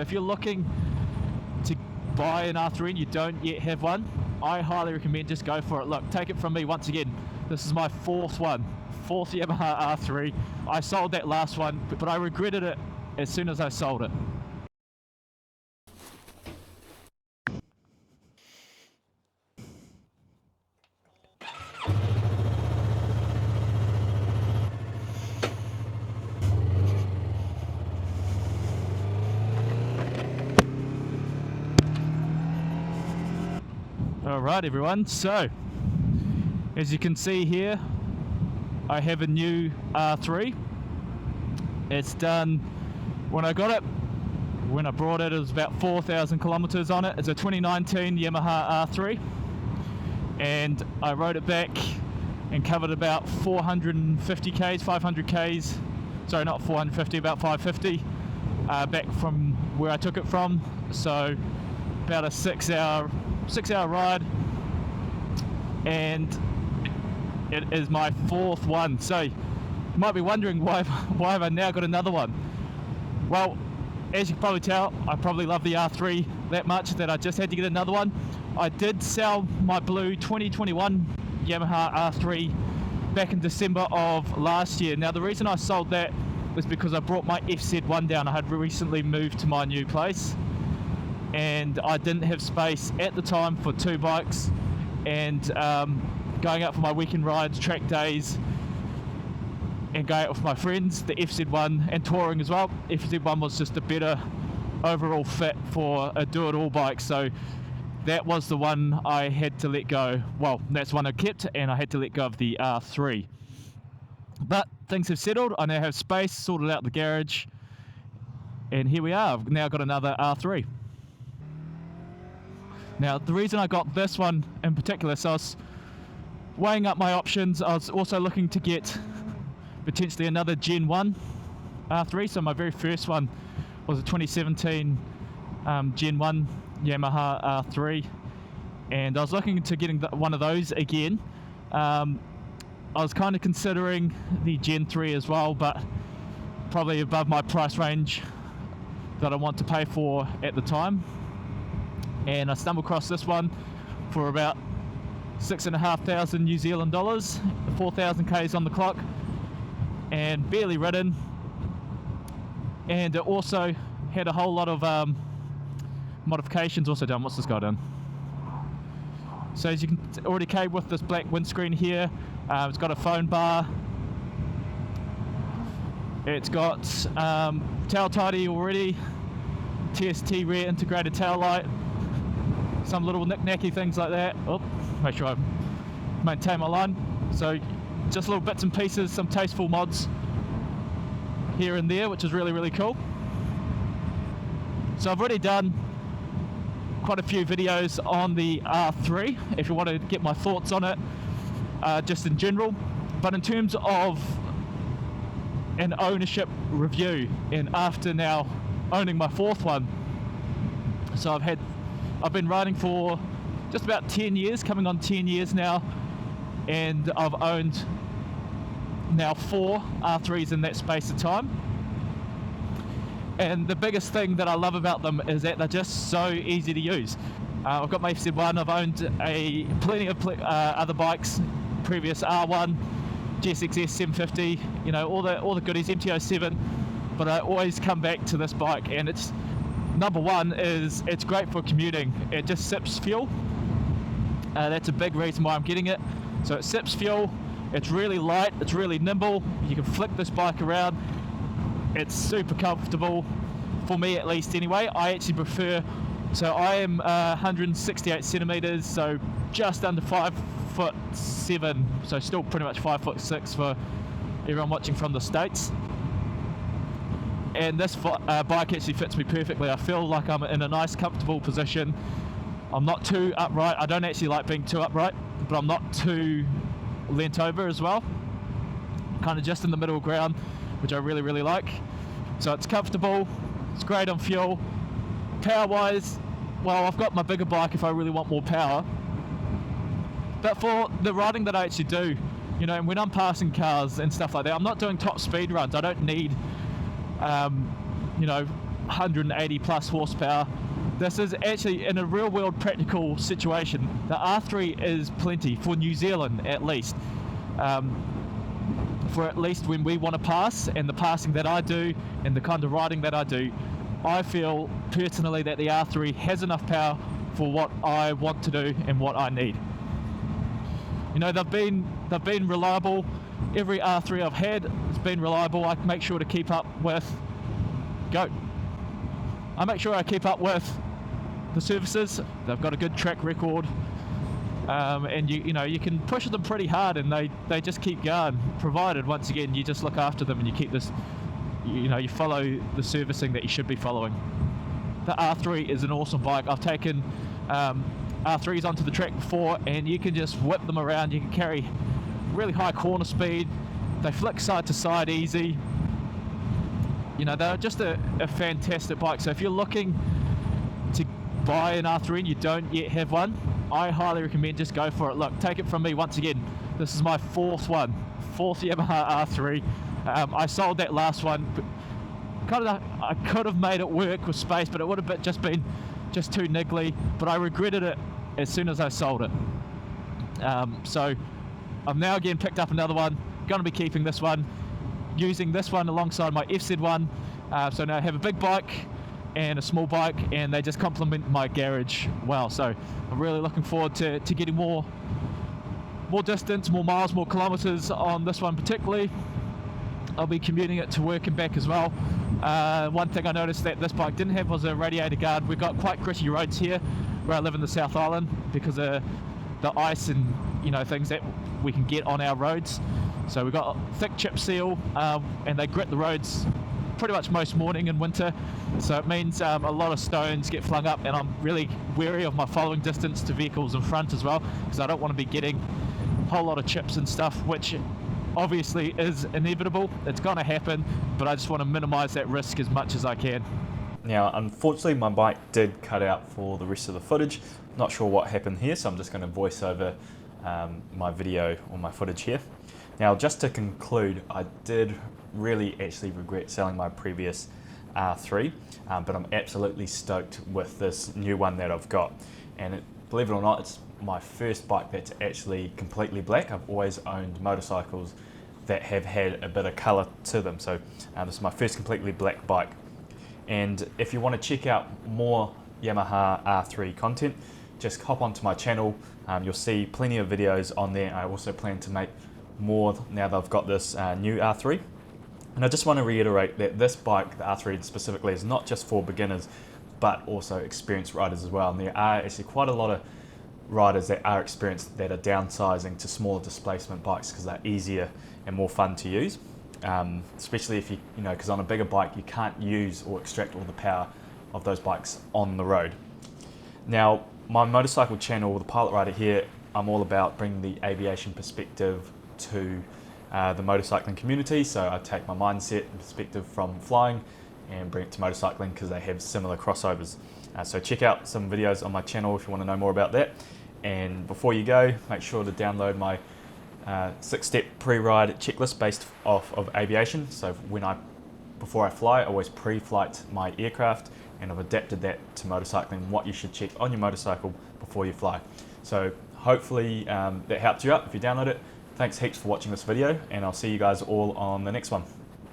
If you're looking to buy an R3 and you don't yet have one, I highly recommend just go for it. Look, take it from me once again. This is my fourth Yamaha R3. I sold that last one, but I regretted it as soon as I sold it. Alright everyone, so as you can see here, I have a new R3. It's done, when I got it, when I brought it, it was about 4,000 kilometers on it. It's a 2019 Yamaha R3, and I rode it back and covered about 450 Ks, 500 Ks, sorry not 450, about 550 back from where I took it from. So about a 6 hour ride, and it is my fourth one. So you might be wondering why have I now got another one. Well, as you can probably tell, I probably love the R3 that much that I just had to get another one. I did sell my blue 2021 Yamaha R3 back in December of last year. Now the reason I sold that was because I brought my FZ1 down. I had recently moved to my new place, and I didn't have space at the time for two bikes, and going out for my weekend rides, track days, and going out with my friends, the FZ1, and touring as well. FZ1 was just a better overall fit for a do-it-all bike, so that was the one I had to let go. Well, that's one I kept, and I had to let go of the R3. But things have settled. I now have space, sorted out the garage, and here we are. I've now got another R3. Now, the reason I got this one in particular, so I was weighing up my options. I was also looking to get potentially another Gen 1 R3. So my very first one was a 2017 Gen 1 Yamaha R3, and I was looking into getting one of those again. I was kind of considering the Gen 3 as well, but probably above my price range that I want to pay for at the time. And I stumbled across this one for about 6,500 New Zealand dollars, 4,000 Ks on the clock, and barely ridden. And it also had a whole lot of modifications also done. What's this guy done? So as you can already came with this black windscreen here, it's got a phone bar. It's got tail tidy already, TST rear integrated tail light, some little knick-knacky things like that. Oh, make sure I maintain my line. So just little bits and pieces, some tasteful mods here and there, which is really, really cool. So I've already done quite a few videos on the R3 if you want to get my thoughts on it, just in general. But in terms of an ownership review, and after now owning my fourth one, so I've been riding for just about 10 years, coming on 10 years now, and I've owned now 4 R3s in that space of time. And the biggest thing that I love about them is that they're just so easy to use. I've got my FZ1, I've owned plenty of other bikes, previous R1, GSXS 750, you know, all the goodies, MT-07, but I always come back to this bike, and it's, number one is it's great for commuting. It just sips fuel. That's a big reason why I'm getting it. So it sips fuel, it's really light, it's really nimble, you can flick this bike around, it's super comfortable, for me at least anyway. I actually prefer, so I am 168 centimeters, so just under 5'7", so still pretty much 5'6" for everyone watching from the States. And this bike actually fits me perfectly. I feel like I'm in a nice comfortable position. I'm not too upright. I don't actually like being too upright, but I'm not too leant over as well. Kind of just in the middle ground, which I really, really like. So it's comfortable, it's great on fuel. Power wise, well, I've got my bigger bike if I really want more power. But for the riding that I actually do, you know, when I'm passing cars and stuff like that, I'm not doing top speed runs. I don't need, you know, 180 plus horsepower. This is actually, in a real world practical situation, the R3 is plenty for New Zealand at least. For at least when we want to pass, and the passing that I do and the kind of riding that I do, I feel personally that the R3 has enough power for what I want to do and what I need. You know, they've been reliable. Every R3 I've had has been reliable. I make sure to keep up with I make sure I keep up with the services. They've got a good track record, and you know, you can push them pretty hard and they just keep going, provided once again you just look after them and you keep this, you know, you follow the servicing that you should be following. The R3 is an awesome bike. I've taken R3s onto the track before, and you can just whip them around. You can carry really high corner speed. They flick side to side easy. You know, they're just a fantastic bike. So if you're looking to buy an R3 and you don't yet have one, I highly recommend just go for it. Look, take it from me once again. This is my fourth Yamaha R3. I sold that last one. I could have made it work with space, but it would have just been too niggly. But I regretted it as soon as I sold it. So I've now again picked up another one. Going to be keeping this one, using this one alongside my FZ1. So now I have a big bike and a small bike, and they just complement my garage well. So I'm really looking forward to getting more distance, more miles, more kilometers on this one particularly. I'll be commuting it to work and back as well. One thing I noticed that this bike didn't have was a radiator guard. We've got quite gritty roads here where I live in the South Island because of the ice and, you know, things that we can get on our roads. So we've got a thick chip seal, and they grit the roads pretty much most morning in winter. So it means a lot of stones get flung up, and I'm really wary of my following distance to vehicles in front as well, because I don't want to be getting a whole lot of chips and stuff, which obviously is inevitable. It's going to happen, but I just want to minimize that risk as much as I can. Now, unfortunately, my bike did cut out for the rest of the footage. Not sure what happened here, so I'm just going to voice over my video or my footage here. Now, just to conclude, I did really actually regret selling my previous R3, but I'm absolutely stoked with this new one that I've got. And believe it or not, it's my first bike that's actually completely black. I've always owned motorcycles that have had a bit of colour to them, so this is my first completely black bike. And if you want to check out more Yamaha R3 content, just hop onto my channel. You'll see plenty of videos on there. I also plan to make more now that I've got this new R3. And I just want to reiterate that this bike, the R3 specifically, is not just for beginners, but also experienced riders as well. And there are actually quite a lot of riders that are experienced that are downsizing to smaller displacement bikes because they're easier and more fun to use. Especially if you know, because on a bigger bike you can't use or extract all the power of those bikes on the road. Now, my motorcycle channel, The Pilot Rider here, I'm all about bringing the aviation perspective to the motorcycling community. So I take my mindset and perspective from flying and bring it to motorcycling because they have similar crossovers. So check out some videos on my channel if you want to know more about that. And before you go, make sure to download my 6-step pre-ride checklist based off of aviation. So before I fly, I always pre-flight my aircraft, and I've adapted that to motorcycling, what you should check on your motorcycle before you fly. So hopefully that helped you out if you download it. Thanks heaps for watching this video, and I'll see you guys all on the next one.